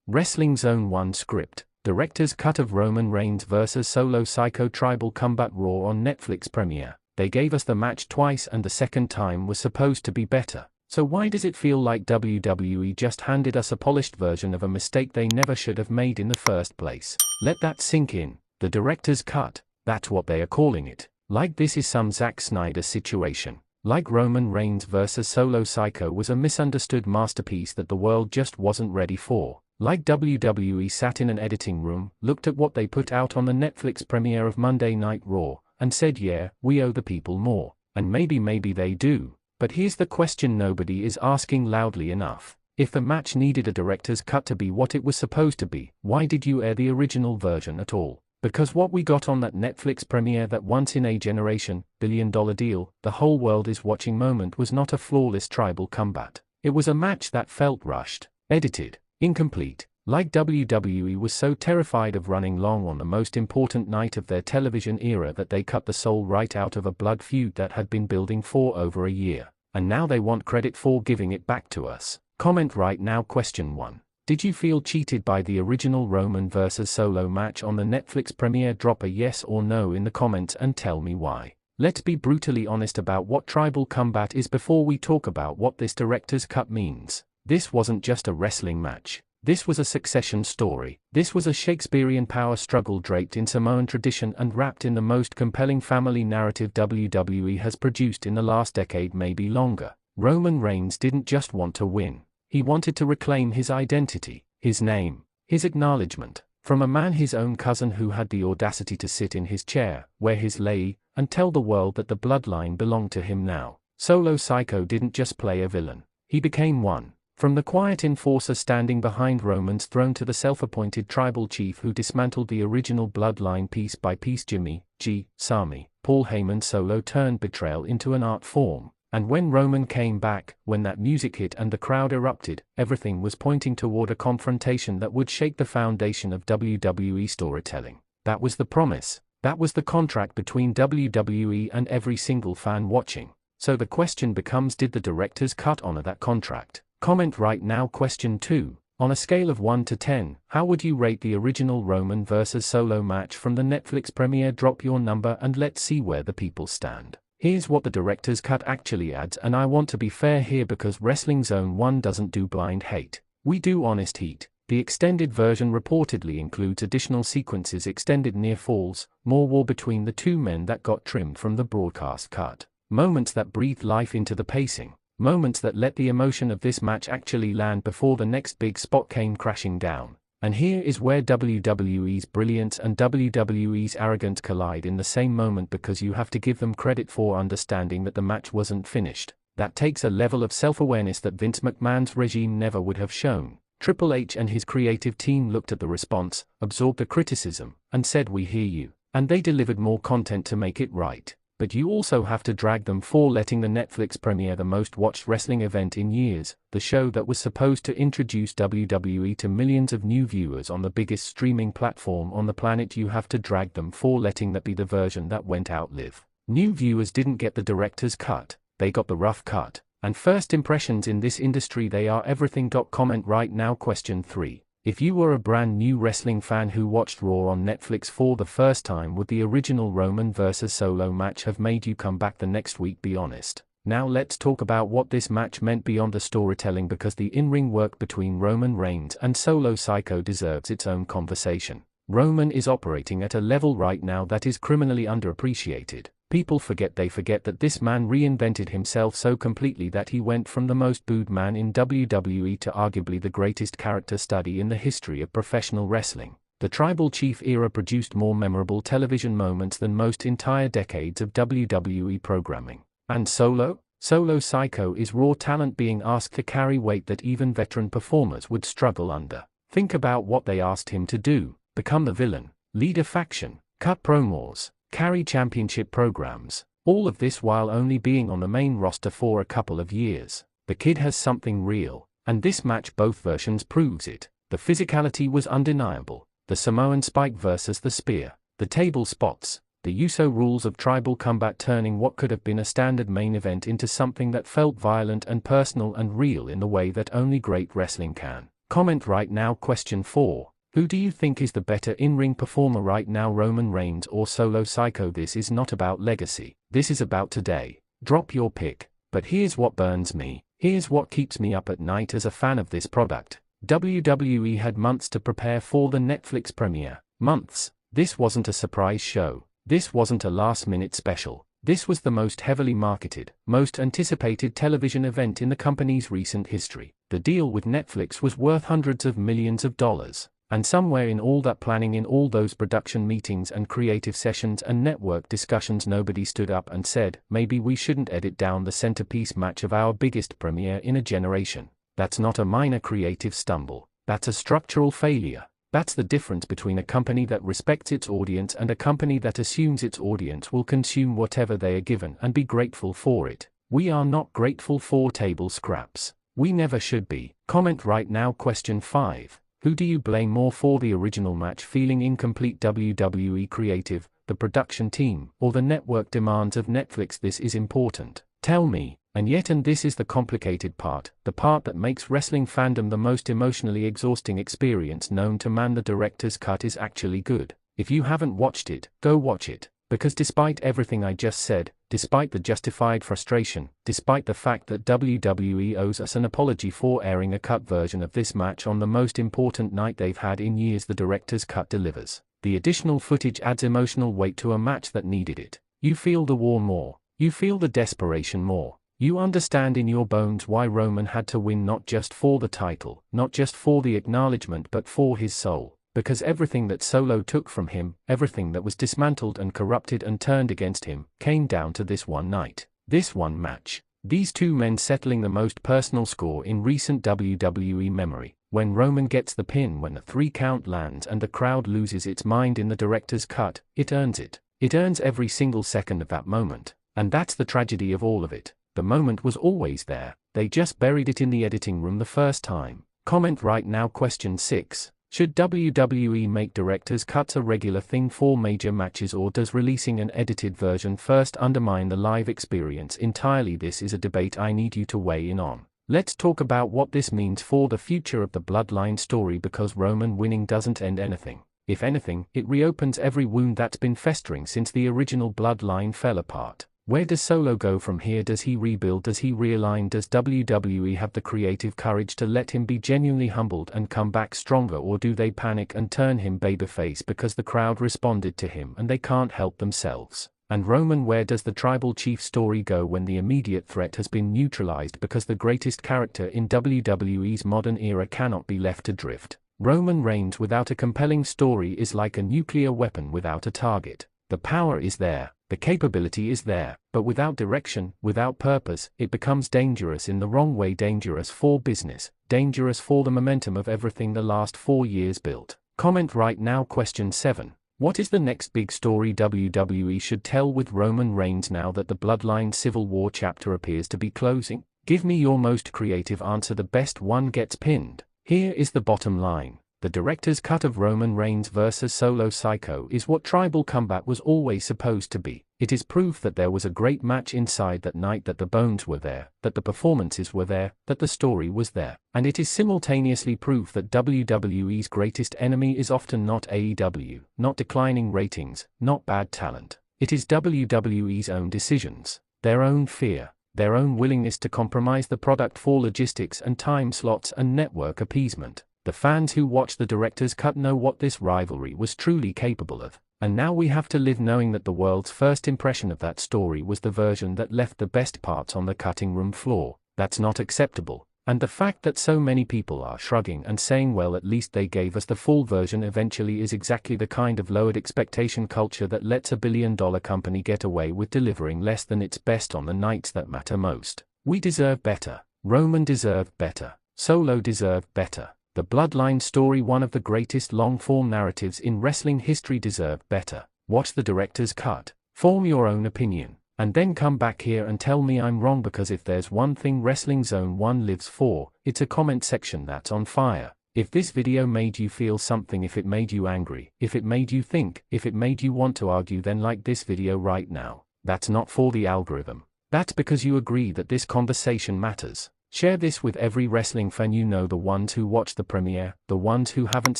Wrestling Zone 1 script. Director's cut of Roman Reigns vs. Solo Sikoa Tribal Combat Raw on Netflix premiere. They gave us the match twice and the second time was supposed to be better. So why does it feel like WWE just handed us a polished version of a mistake they never should have made in the first place? Let that sink in. The director's cut. That's what they are calling it. Like this is some Zack Snyder situation. Like Roman Reigns vs. Solo Sikoa was a misunderstood masterpiece that the world just wasn't ready for. Like WWE sat in an editing room, looked at what they put out on the Netflix premiere of Monday Night Raw, and said yeah, we owe the people more. And maybe they do. But here's the question nobody is asking loudly enough. If the match needed a director's cut to be what it was supposed to be, why did you air the original version at all? Because what we got on that Netflix premiere, that once-in-a-generation, billion-dollar deal, the whole world is watching moment, was not a flawless tribal combat. It was a match that felt rushed, edited, incomplete, like WWE was so terrified of running long on the most important night of their television era that they cut the soul right out of a blood feud that had been building for over a year, and now they want credit for giving it back to us. Comment right now. Question 1. Did you feel cheated by the original Roman vs. Solo match on the Netflix premiere? Drop a yes or no in the comments and tell me why. Let's be brutally honest about what tribal combat is before we talk about what this director's cut means. This wasn't just a wrestling match. This was a succession story. This was a Shakespearean power struggle draped in Samoan tradition and wrapped in the most compelling family narrative WWE has produced in the last decade, maybe longer. Roman Reigns didn't just want to win. He wanted to reclaim his identity, his name, his acknowledgement, from a man, his own cousin, who had the audacity to sit in his chair, wear his lei, and tell the world that the bloodline belonged to him now. Solo Sikoa didn't just play a villain. He became one. From the quiet enforcer standing behind Roman's throne to the self-appointed tribal chief who dismantled the original bloodline piece by piece, Jimmy G. Sami, Paul Heyman Solo turned betrayal into an art form. And when Roman came back, when that music hit and the crowd erupted, everything was pointing toward a confrontation that would shake the foundation of WWE storytelling. That was the promise. That was the contract between WWE and every single fan watching. So the question becomes, did the director's cut honor that contract? Comment right now. Question 2. On a scale of 1 to 10, how would you rate the original Roman vs. Solo match from the Netflix premiere? Drop your number and let's see where the people stand. Here's what the director's cut actually adds, and I want to be fair here because Wrestling Zone 1 doesn't do blind hate. We do honest heat. The extended version reportedly includes additional sequences, extended near falls, more war between the two men that got trimmed from the broadcast cut. Moments that breathed life into the pacing. Moments that let the emotion of this match actually land before the next big spot came crashing down. And here is where WWE's brilliance and WWE's arrogance collide in the same moment, because you have to give them credit for understanding that the match wasn't finished. That takes a level of self-awareness that Vince McMahon's regime never would have shown. Triple H and his creative team looked at the response, absorbed the criticism, and said, "We hear you." And they delivered more content to make it right. But you also have to drag them for letting the Netflix premiere the most watched wrestling event in years, the show that was supposed to introduce WWE to millions of new viewers on the biggest streaming platform on the planet. You have to drag them for letting that be the version that went out live. New viewers didn't get the director's cut, they got the rough cut. And first impressions in this industry, they are everything. Comment right now. Question 3. If you were a brand new wrestling fan who watched Raw on Netflix for the first time, would the original Roman vs. Solo match have made you come back the next week? Be honest. Now let's talk about what this match meant beyond the storytelling, because the in-ring work between Roman Reigns and Solo Sikoa deserves its own conversation. Roman is operating at a level right now that is criminally underappreciated. People forget that this man reinvented himself so completely that he went from the most booed man in WWE to arguably the greatest character study in the history of professional wrestling. The Tribal Chief era produced more memorable television moments than most entire decades of WWE programming. And Solo Sikoa is raw talent being asked to carry weight that even veteran performers would struggle under. Think about what they asked him to do: become the villain, lead a faction, cut promos, carry championship programs, all of this while only being on the main roster for a couple of years. The kid has something real, and this match, both versions, proves it. The physicality was undeniable. The Samoan spike versus the spear, the table spots, the Uso rules of tribal combat, turning what could have been a standard main event into something that felt violent and personal and real in the way that only great wrestling can. Comment right now. Question 4. Who do you think is the better in-ring performer right now, Roman Reigns or Solo Sikoa? This is not about legacy, this is about today. Drop your pick. But here's what burns me, here's what keeps me up at night as a fan of this product. WWE had months to prepare for the Netflix premiere. Months. This wasn't a surprise show. This wasn't a last-minute special. This was the most heavily marketed, most anticipated television event in the company's recent history. The deal with Netflix was worth hundreds of millions of dollars. And somewhere in all that planning, in all those production meetings and creative sessions and network discussions, nobody stood up and said, maybe we shouldn't edit down the centerpiece match of our biggest premiere in a generation. That's not a minor creative stumble. That's a structural failure. That's the difference between a company that respects its audience and a company that assumes its audience will consume whatever they are given and be grateful for it. We are not grateful for table scraps. We never should be. Comment right now. Question 5. Who do you blame more for the original match feeling incomplete? WWE creative, the production team, or the network demands of Netflix? This is important. Tell me. And this is the complicated part, the part that makes wrestling fandom the most emotionally exhausting experience known to man. The director's cut is actually good. If you haven't watched it, go watch it. Because despite everything I just said, despite the justified frustration, despite the fact that WWE owes us an apology for airing a cut version of this match on the most important night they've had in years, the director's cut delivers. The additional footage adds emotional weight to a match that needed it. You feel the war more. You feel the desperation more. You understand in your bones why Roman had to win, not just for the title, not just for the acknowledgement, but for his soul. Because everything that Solo took from him, everything that was dismantled and corrupted and turned against him, came down to this one night, this one match. These two men settling the most personal score in recent WWE memory. When Roman gets the pin, when the 3 count lands and the crowd loses its mind in the director's cut, it earns it. It earns every single second of that moment. And that's the tragedy of all of it. The moment was always there, they just buried it in the editing room the first time. Comment right now. Question 6. Should WWE make director's cuts a regular thing for major matches, or does releasing an edited version first undermine the live experience entirely? This is a debate I need you to weigh in on. Let's talk about what this means for the future of the Bloodline story, because Roman winning doesn't end anything. If anything, it reopens every wound that's been festering since the original Bloodline fell apart. Where does Solo go from here? Does he rebuild? Does he realign? Does WWE have the creative courage to let him be genuinely humbled and come back stronger, or do they panic and turn him babyface because the crowd responded to him and they can't help themselves? And Roman, where does the tribal chief story go when the immediate threat has been neutralized because the greatest character in WWE's modern era cannot be left to drift? Roman Reigns without a compelling story is like a nuclear weapon without a target. The power is there. The capability is there, but without direction, without purpose, it becomes dangerous in the wrong way, dangerous for business, dangerous for the momentum of everything the last 4 years built. Comment right now. Question 7. What is the next big story WWE should tell with Roman Reigns now that the Bloodline Civil War chapter appears to be closing? Give me your most creative answer. The best one gets pinned. Here is the bottom line. The director's cut of Roman Reigns vs. Solo Sikoa is what Tribal Combat was always supposed to be. It is proof that there was a great match inside that night, that the bones were there, that the performances were there, that the story was there. And it is simultaneously proof that WWE's greatest enemy is often not AEW, not declining ratings, not bad talent. It is WWE's own decisions, their own fear, their own willingness to compromise the product for logistics and time slots and network appeasement. The fans who watch the director's cut know what this rivalry was truly capable of, and now we have to live knowing that the world's first impression of that story was the version that left the best parts on the cutting room floor. That's not acceptable, and the fact that so many people are shrugging and saying, well, at least they gave us the full version eventually, is exactly the kind of lowered expectation culture that lets a billion-dollar company get away with delivering less than its best on the nights that matter most. We deserve better. Roman deserved better. Solo deserved better. The Bloodline story, one of the greatest long-form narratives in wrestling history, deserved better. Watch the director's cut. Form your own opinion. And then come back here and tell me I'm wrong, because if there's one thing Wrestling Zone 1 lives for, it's a comment section that's on fire. If this video made you feel something, if it made you angry, if it made you think, if it made you want to argue, then like this video right now. That's not for the algorithm. That's because you agree that this conversation matters. Share this with every wrestling fan you know, the ones who watch the premiere, the ones who haven't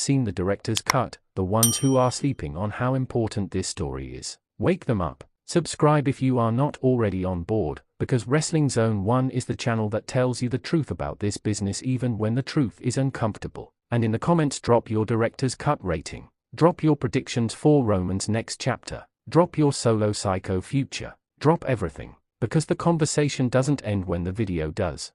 seen the director's cut, the ones who are sleeping on how important this story is. Wake them up. Subscribe if you are not already on board, because Wrestling Zone 1 is the channel that tells you the truth about this business even when the truth is uncomfortable. And in the comments drop your director's cut rating. Drop your predictions for Roman's next chapter. Drop your Solo Sikoa future. Drop everything, because the conversation doesn't end when the video does.